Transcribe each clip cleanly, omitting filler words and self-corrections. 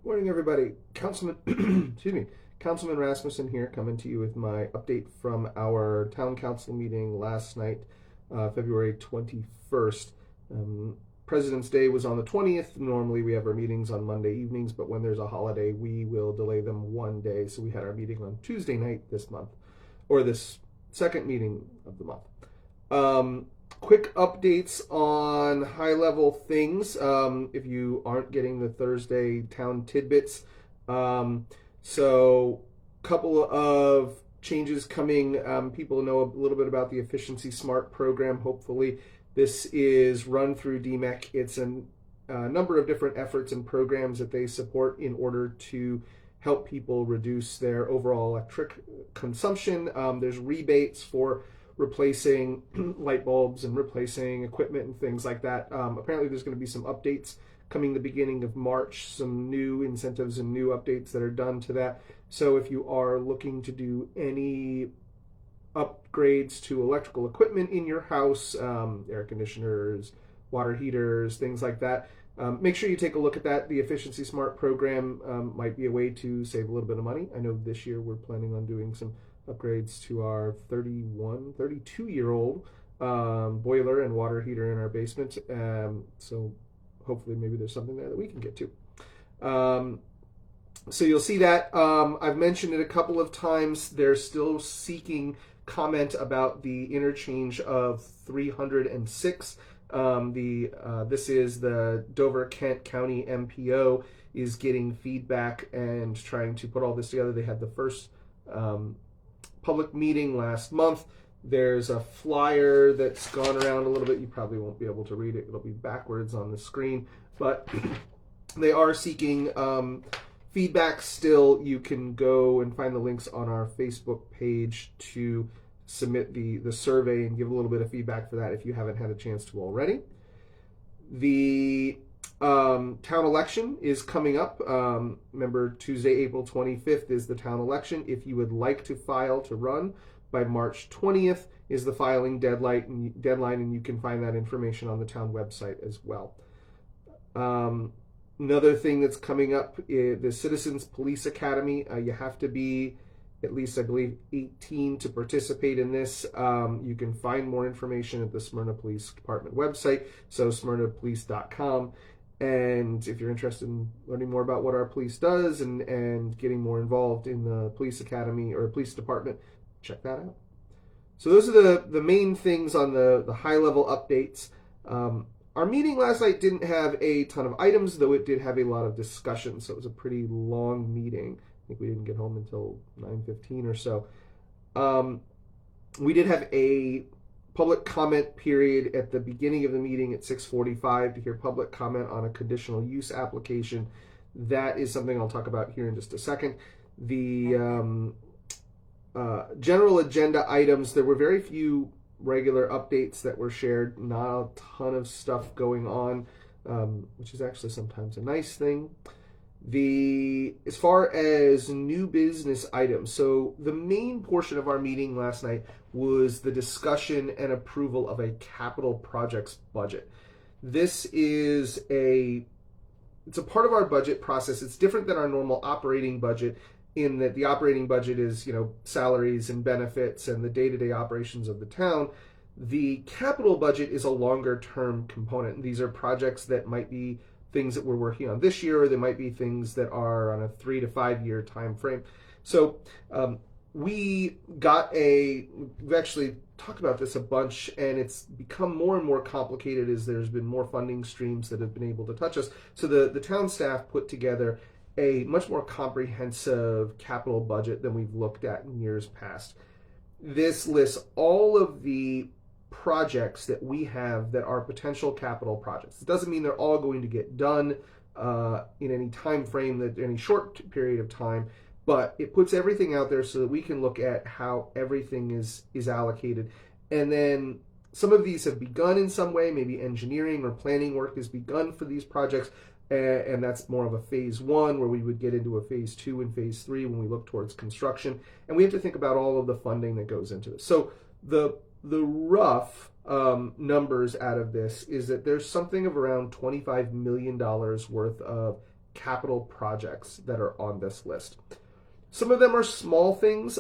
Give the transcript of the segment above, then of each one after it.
Morning, everybody. Councilman, excuse me, Councilman Rasmussen here, coming to you with my update from our town council meeting last night, February 21st. President's Day was on the 20th. Normally, we have our meetings on Monday evenings, but when there's a holiday, we will delay them one day. So we had our meeting on Tuesday night this month, or this second meeting of the month. Quick updates on high-level things. If you aren't getting the Thursday town tidbits, so couple of changes coming. People know a little bit about the Efficiency Smart program. Hopefully, this is run through DMEC. It's a number of different efforts and programs that they support in order to help people reduce their overall electric consumption. There's rebates for replacing light bulbs and replacing equipment and things like that. Apparently there's going to be some updates coming the beginning of March, some new incentives and new updates that are done to that. So if you are looking to do any upgrades to electrical equipment in your house, air conditioners, water heaters, things like that, make sure you take a look at that. The Efficiency Smart program might be a way to save a little bit of money. I know this year we're planning on doing some upgrades to our 32-year-old boiler and water heater in our basement. So hopefully maybe there's something there that we can get to. So you'll see that. I've mentioned it a couple of times. They're still seeking comment about the interchange of 306. This is the Dover-Kent County MPO is getting feedback and trying to put all this together. They had the first public meeting last month. There's a flyer that's gone around a little bit. You probably won't be able to read it. It'll be backwards on the screen, but they are seeking feedback still. You can go and find the links on our Facebook page to submit the survey and give a little bit of feedback for that if you haven't had a chance to already. The town election is coming up. Remember, Tuesday, April 25th is the town election. If you would like to file to run, by March 20th is the filing deadline, and you can find that information on the town website as well. Another thing that's coming up is the Citizens Police Academy. You have to be at least, I believe, 18 to participate in this. You can find more information at the Smyrna Police Department website, so smyrnapolice.com. And if you're interested in learning more about what our police does and getting more involved in the police academy or police department, check that out. So those are the main things on the high-level updates. Our meeting last night didn't have a ton of items, though it did have a lot of discussion, so it was a pretty long meeting. I think we didn't get home until 9:15 or so. We did have a public comment period at the beginning of the meeting at 6:45 to hear public comment on a conditional use application. That is something I'll talk about here in just a second. The general agenda items, there were very few regular updates that were shared, not a ton of stuff going on, which is actually sometimes a nice thing. As far as new business items, so the main portion of our meeting last night was the discussion and approval of a capital projects budget. This is it's a part of our budget process. It's different than our normal operating budget in that the operating budget is, salaries and benefits and the day-to-day operations of the town. The capital budget is a longer-term component. These are projects that might be things that we're working on this year, or they might be things that are on a 3 to 5 year time frame. So we've actually talked about this a bunch, and it's become more and more complicated as there's been more funding streams that have been able to touch us. So the town staff put together a much more comprehensive capital budget than we've looked at in years past. This lists all of the projects that we have that are potential capital projects. It doesn't mean they're all going to get done in any time frame, any short period of time, but it puts everything out there so that we can look at how everything is allocated. And then some of these have begun in some way, maybe engineering or planning work has begun for these projects, and that's more of a phase 1 where we would get into a phase 2 and phase 3 when we look towards construction. And we have to think about all of the funding that goes into this. So the rough numbers out of this is that there's something of around $25 million worth of capital projects that are on this list. Some of them are small things.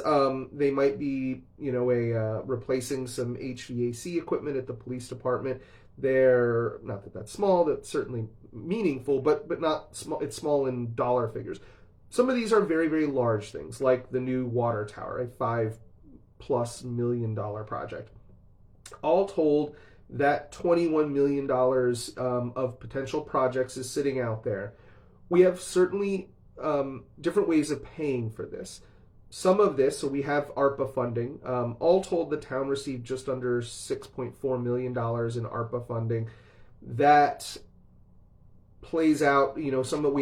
They might be, replacing some HVAC equipment at the police department. They're not that that's small. That's certainly meaningful, but not small. It's small in dollar figures. Some of these are very, very large things, like the new water tower, a $5+ million project. All told, that $21 million of potential projects is sitting out there. We have certainly different ways of paying for this. Some of this, so we have ARPA funding. All told, the town received just under $6.4 million in ARPA funding. That plays out, we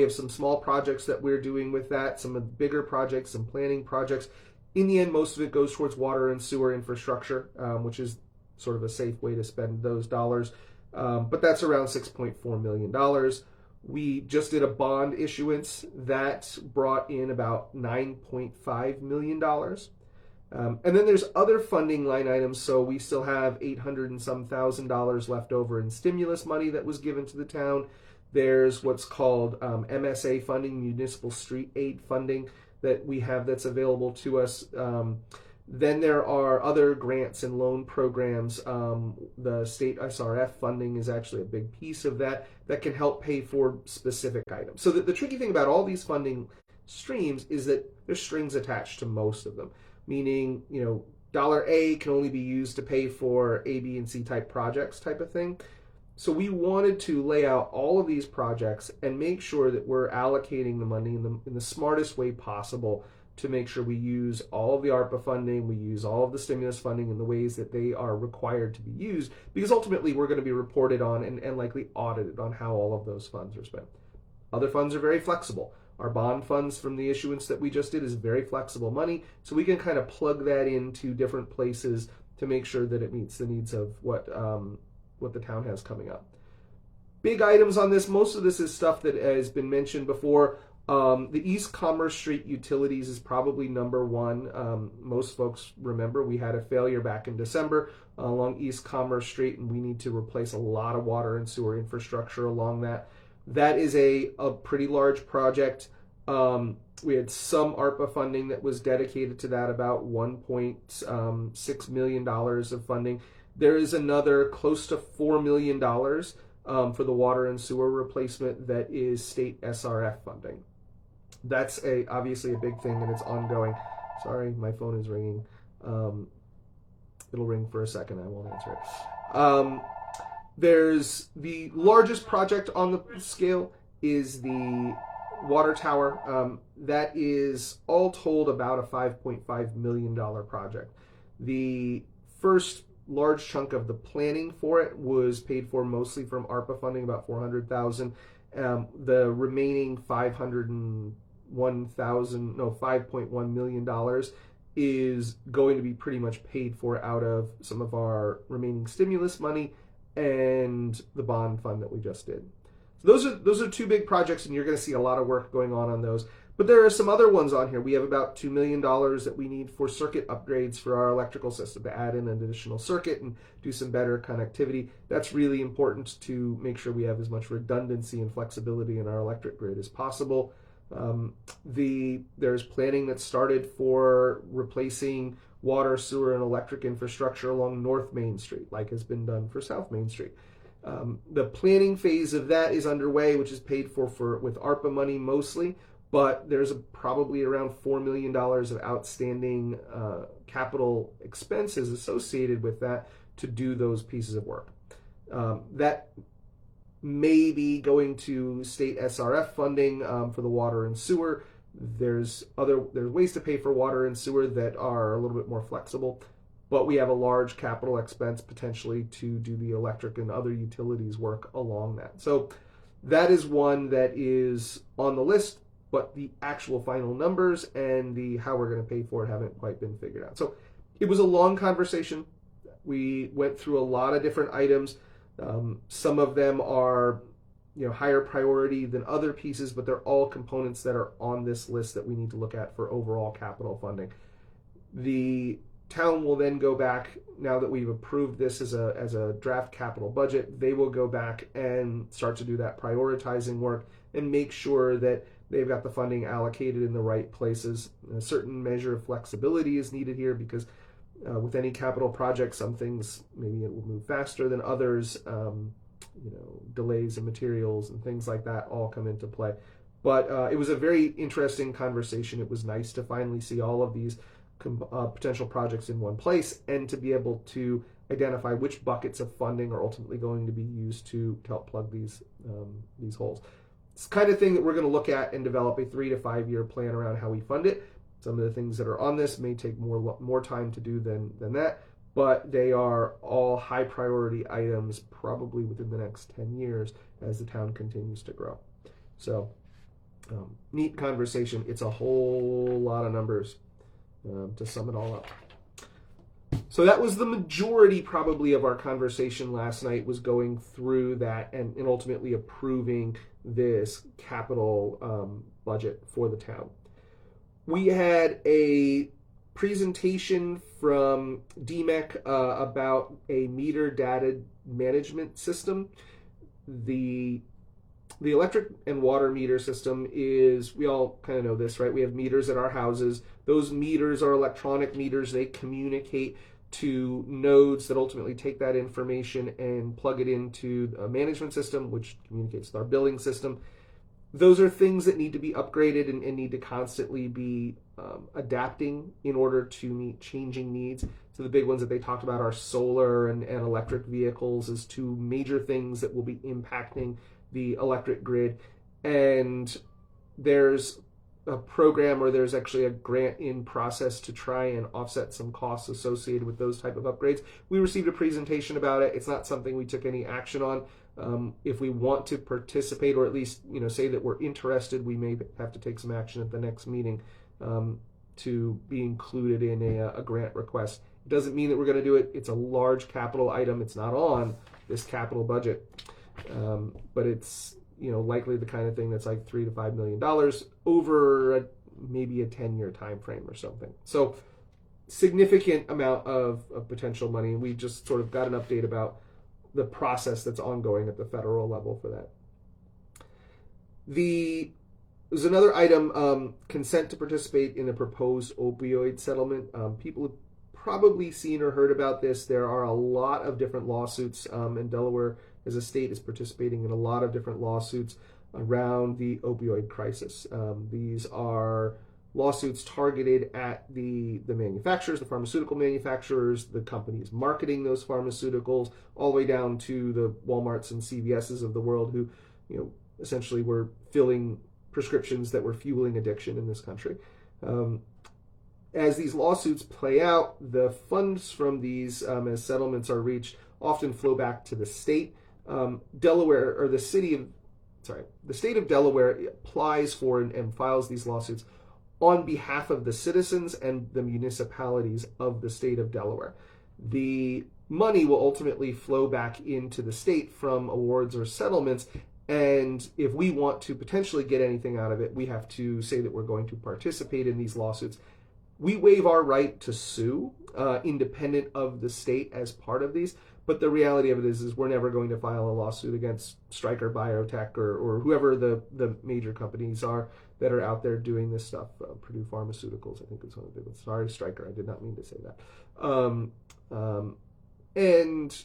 have some small projects that we're doing with that, some of the bigger projects, some planning projects. In the end, most of it goes towards water and sewer infrastructure, which is sort of a safe way to spend those dollars. But that's around $6.4 million. We just did a bond issuance that brought in about $9.5 million. And then there's other funding line items. So we still have $800 and some thousand left over in stimulus money that was given to the town. There's what's called MSA funding, municipal street aid funding, that we have that's available to us. Then there are other grants and loan programs. The state SRF funding is actually a big piece of that can help pay for specific items. So the tricky thing about all these funding streams is that there's strings attached to most of them, meaning, dollar A can only be used to pay for A, B, and C type projects type of thing. So we wanted to lay out all of these projects and make sure that we're allocating the money in the smartest way possible to make sure we use all of the ARPA funding, we use all of the stimulus funding in the ways that they are required to be used, because ultimately we're going to be reported on and likely audited on how all of those funds are spent. Other funds are very flexible. Our bond funds from the issuance that we just did is very flexible money, so we can kind of plug that into different places to make sure that it meets the needs of what the town has coming up. Big items on this, most of this is stuff that has been mentioned before. The East Commerce Street utilities is probably number one. Most folks remember we had a failure back in December along East Commerce Street, and we need to replace a lot of water and sewer infrastructure along that. That is a pretty large project. We had some ARPA funding that was dedicated to that, about $1.6 million of funding. There is another close to $4 million for the water and sewer replacement that is state SRF funding. That's obviously a big thing, and it's ongoing. Sorry, my phone is ringing. It'll ring for a second. I won't answer it. There's the largest project on the scale is the water tower. That is all told about a $5.5 million project. The first large chunk of the planning for it was paid for mostly from ARPA funding, about $400,000. The remaining $5.1 million is going to be pretty much paid for out of some of our remaining stimulus money and the bond fund that we just did. So those are two big projects, and you're going to see a lot of work going on those. But there are some other ones on here. We have about $2 million that we need for circuit upgrades for our electrical system, to add in an additional circuit and do some better connectivity. That's really important to make sure we have as much redundancy and flexibility in our electric grid as possible. There's planning that started for replacing water, sewer, and electric infrastructure along North Main Street, like has been done for South Main Street. The planning phase of that is underway, which is paid for with ARPA money mostly, but there's probably around $4 million of outstanding capital expenses associated with that to do those pieces of work. That may be going to state SRF funding for the water and sewer. There's ways to pay for water and sewer that are a little bit more flexible, but we have a large capital expense potentially to do the electric and other utilities work along that. So that is one that is on the list, but the actual final numbers and the how we're going to pay for it haven't quite been figured out. So it was a long conversation. We went through a lot of different items. Some of them are higher priority than other pieces, but they're all components that are on this list that we need to look at for overall capital funding. The town will then go back, now that we've approved this as a draft capital budget, they will go back and start to do that prioritizing work and make sure that they've got the funding allocated in the right places. A certain measure of flexibility is needed here because with any capital project, some things maybe it will move faster than others. Delays in materials and things like that all come into play. But it was a very interesting conversation. It was nice to finally see all of these potential projects in one place and to be able to identify which buckets of funding are ultimately going to be used to help plug these holes. It's the kind of thing that we're going to look at and develop a 3 to 5 year plan around how we fund it. Some of the things that are on this may take more time to do than that, but they are all high priority items probably within the next 10 years as the town continues to grow. So neat conversation. It's a whole lot of numbers to sum it all up. So that was the majority probably of our conversation last night, was going through that and ultimately approving this capital budget for the town. We had a presentation from DMEC about a meter data management system. The electric and water meter system is, we all kind of know this, right? We have meters at our houses. Those meters are electronic meters. They communicate to nodes that ultimately take that information and plug it into a management system, which communicates with our billing system. Those are things that need to be upgraded and need to constantly be adapting in order to meet changing needs. So the big ones that they talked about are solar and electric vehicles as two major things that will be impacting the electric grid. And there's a program, or there's actually a grant in process to try and offset some costs associated with those type of upgrades. We received a presentation about it. It's not something we took any action on. If we want to participate, or at least say that we're interested, we may have to take some action at the next meeting to be included in a grant request. It doesn't mean that we're going to do it. It's a large capital item. It's not on this capital budget, but it's likely the kind of thing that's like $3 to $5 million over maybe a 10-year time frame or something. So significant amount of potential money, and we just sort of got an update about the process that's ongoing at the federal level for that. There's another item, consent to participate in a proposed opioid settlement. People have probably seen or heard about this. There are a lot of different lawsuits, and Delaware as a state is participating in a lot of different lawsuits around the opioid crisis. These are lawsuits targeted at the manufacturers, the pharmaceutical manufacturers, the companies marketing those pharmaceuticals, all the way down to the Walmarts and CVS's of the world who, essentially were filling prescriptions that were fueling addiction in this country. As these lawsuits play out, the funds from these, as settlements are reached, often flow back to the state. Delaware, or the state of Delaware applies for and files these lawsuits on behalf of the citizens and the municipalities of the state of Delaware. The money will ultimately flow back into the state from awards or settlements, and if we want to potentially get anything out of it, we have to say that we're going to participate in these lawsuits. We waive our right to sue independent of the state as part of these, but the reality of it is we're never going to file a lawsuit against Stryker Biotech or whoever the major companies are that are out there doing this stuff. Purdue Pharmaceuticals, I think, is one of the big ones. Sorry, Stryker, I did not mean to say that. And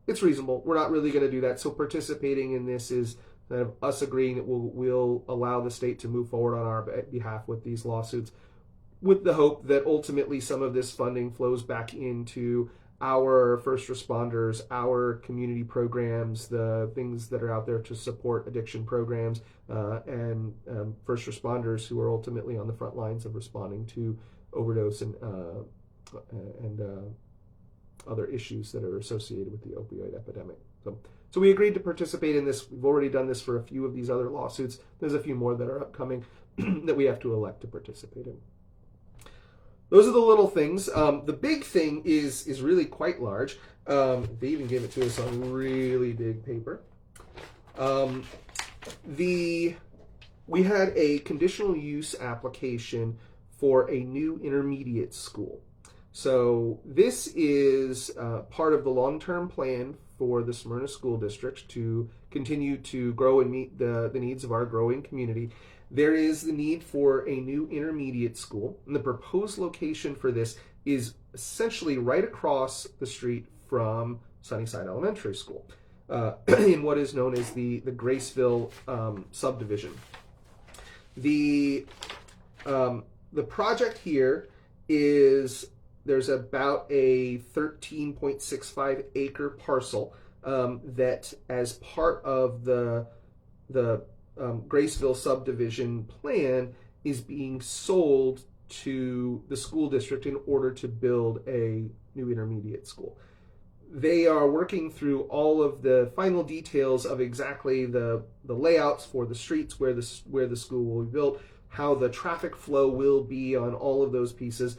it's reasonable. We're not really going to do that. So participating in this is kind of us agreeing that we'll allow the state to move forward on our behalf with these lawsuits, with the hope that ultimately some of this funding flows back into our first responders, our community programs, the things that are out there to support addiction programs, and first responders who are ultimately on the front lines of responding to overdose and other issues that are associated with the opioid epidemic. So we agreed to participate in this. We've already done this for a few of these other lawsuits. There's a few more that are upcoming that we have to elect to participate in. Those are the little things. The big thing is really quite large. They even gave it to us on really big paper. We had a conditional use application for a new intermediate school. So this is part of the long-term plan for the Smyrna School District to continue to grow and meet the needs of our growing community, there is the need for a new intermediate school. And the proposed location for this is essentially right across the street from Sunnyside Elementary School, in what is known as the Graceville subdivision. The project here is, there's about a 13.65 acre parcel that, as part of the Graceville subdivision plan, is being sold to the school district in order to build a new intermediate school. They are working through all of the final details of exactly the layouts for the streets where the school will be built, how the traffic flow will be on all of those pieces.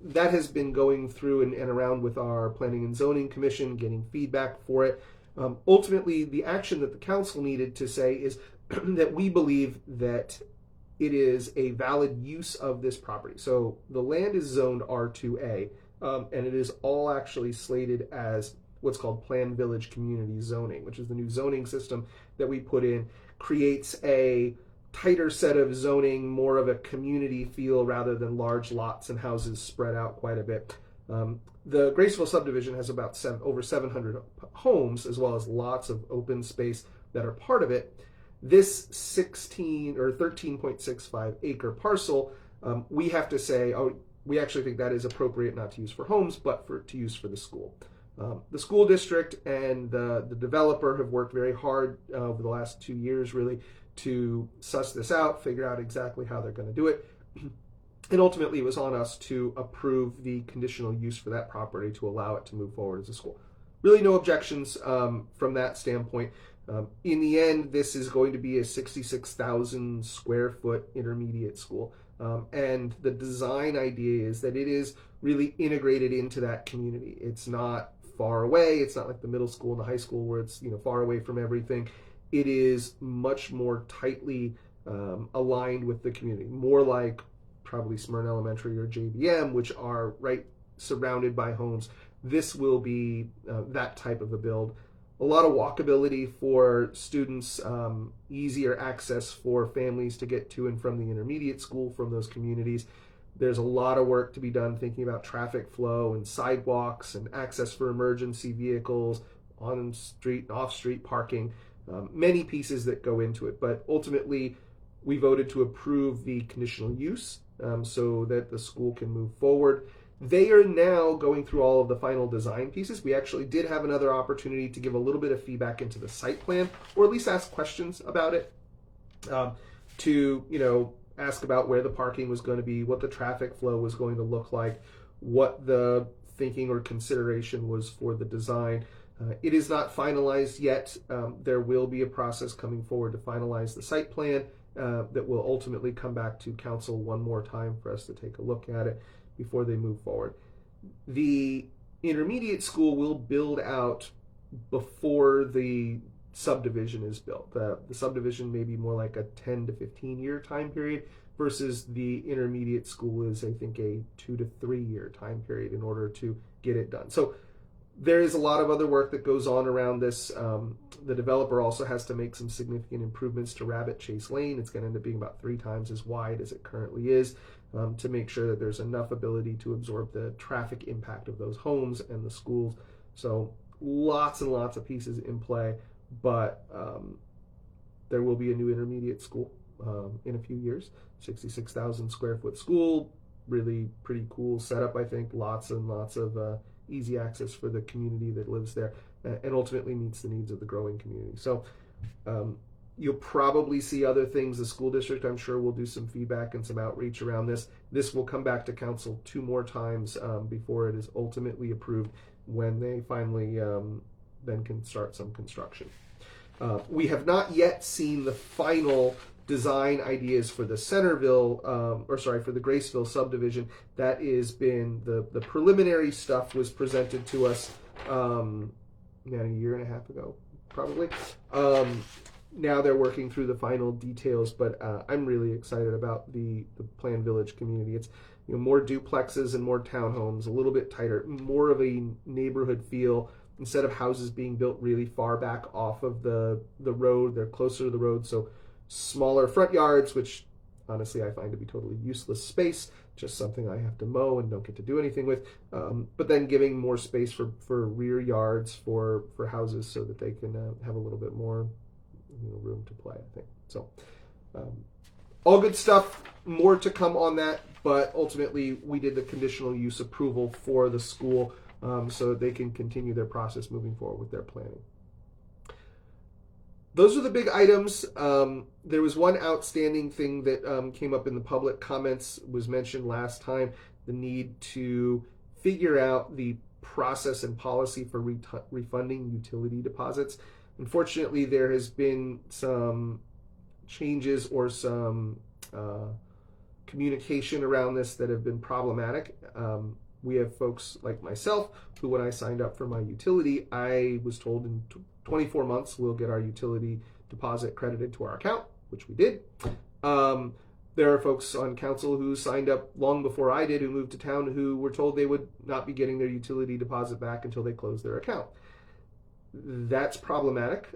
That has been going through and around with our Planning and Zoning Commission, getting feedback for it. Ultimately, the action that the council needed to say is that we believe that it is a valid use of this property. So the land is zoned R2A, and it is all actually slated as what's called Planned Village Community Zoning, which is the new zoning system that we put in, creates a tighter set of zoning, more of a community feel rather than large lots and houses spread out quite a bit. The Graceville subdivision has about over 700 homes, as well as lots of open space that are part of it. This 13.65 acre parcel, we have to say, we actually think that is appropriate not to use for homes, but to use for the school. The school district and the developer have worked very hard over the last 2 years, really, to suss this out, figure out exactly how they're going to do it. And ultimately, it was on us to approve the conditional use for that property to allow it to move forward as a school. Really no objections from that standpoint. In the end, this is going to be a 66,000 square foot intermediate school. And the design idea is that it is really integrated into that community. It's not far away. It's not like the middle school and the high school where it's far away from everything. It is much more tightly aligned with the community, more like probably Smyrna Elementary or JBM, which are right surrounded by homes. This will be that type of a build. A lot of walkability for students, easier access for families to get to and from the intermediate school from those communities. There's a lot of work to be done thinking about traffic flow and sidewalks and access for emergency vehicles, on-street and off-street parking, many pieces that go into it. But ultimately, we voted to approve the conditional use so that the school can move forward. They are now going through all of the final design pieces. We actually did have another opportunity to give a little bit of feedback into the site plan, or at least ask questions about it, to ask about where the parking was going to be, what the traffic flow was going to look like, what the thinking or consideration was for the design. It is not finalized yet. There will be a process coming forward to finalize the site plan that will ultimately come back to council one more time for us to take a look at it before they move forward. The intermediate school will build out before the subdivision is built. The subdivision may be more like a 10 to 15 year time period versus the intermediate school is, I think, a 2 to 3 year time period in order to get it done. So there is a lot of other work that goes on around this. The developer also has to make some significant improvements to Rabbit Chase Lane. It's going to end up being about 3 times as wide as it currently is, to make sure that there's enough ability to absorb the traffic impact of those homes and the schools. So lots and lots of pieces in play, but there will be a new intermediate school in a few years. 66,000 square foot school, really pretty cool setup, I think. Lots and lots of easy access for the community that lives there, and ultimately meets the needs of the growing community. So you'll probably see other things. The school district, I'm sure, will do some feedback and some outreach around this. This will come back to council 2 more times before it is ultimately approved, when they finally then can start some construction. We have not yet seen the final design ideas for the for the Graceville subdivision. That has been the preliminary stuff was presented to us a year and a half ago, probably. Now they're working through the final details, but I'm really excited about the Planned Village community. It's more duplexes and more townhomes, a little bit tighter, more of a neighborhood feel, instead of houses being built really far back off of the road, they're closer to the road, so smaller front yards, which honestly I find to be totally useless space, just something I have to mow and don't get to do anything with. But then giving more space for rear yards for houses so that they can have a little bit more room to play, I think. So all good stuff, more to come on that, but ultimately we did the conditional use approval for the school so that they can continue their process moving forward with their planning. Those are the big items. There was one outstanding thing that came up in the public comments, was mentioned last time, the need to figure out the process and policy for refunding utility deposits. Unfortunately, there has been some changes or some communication around this that have been problematic. We have folks like myself who, when I signed up for my utility, I was told in 24 months we'll get our utility deposit credited to our account, which we did. There are folks on council who signed up long before I did, who moved to town, who were told they would not be getting their utility deposit back until they closed their account. That's problematic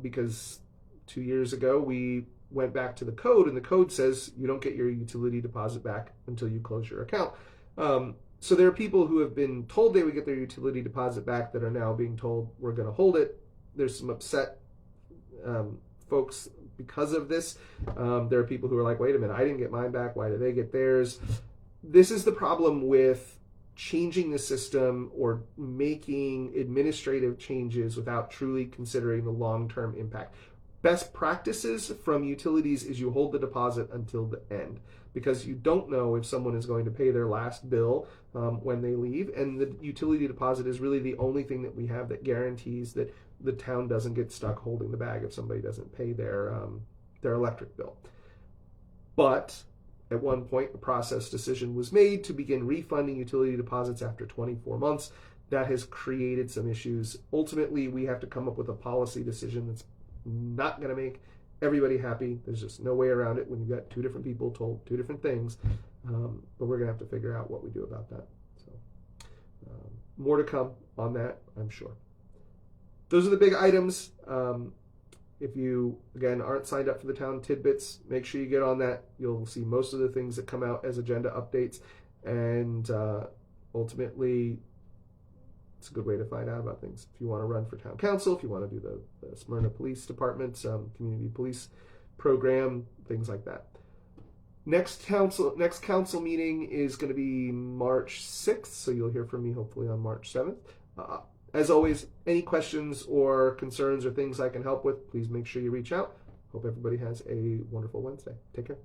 because 2 years ago we went back to the code, and the code says you don't get your utility deposit back until you close your account. So there are people who have been told they would get their utility deposit back that are now being told we're going to hold it. There's some upset folks because of this. There are people who are like, wait a minute, I didn't get mine back. Why do they get theirs? This is the problem with changing the system or making administrative changes without truly considering the long-term impact. Best practices from utilities is you hold the deposit until the end, because you don't know if someone is going to pay their last bill when they leave, and the utility deposit is really the only thing that we have that guarantees that the town doesn't get stuck holding the bag if somebody doesn't pay their electric bill. But at one point, a process decision was made to begin refunding utility deposits after 24 months. That has created some issues. Ultimately, we have to come up with a policy decision that's not going to make everybody happy. There's just no way around it when you've got two different people told two different things. But we're going to have to figure out what we do about that. So more to come on that, I'm sure. Those are the big items. If you, again, aren't signed up for the Town Tidbits, make sure you get on that. You'll see most of the things that come out as agenda updates. And ultimately, it's a good way to find out about things. If you want to run for town council, if you want to do the Smyrna Police Department, community police program, things like that. Next council meeting is going to be March 6th, so you'll hear from me hopefully on March 7th. As always, any questions or concerns or things I can help with, please make sure you reach out. Hope everybody has a wonderful Wednesday. Take care.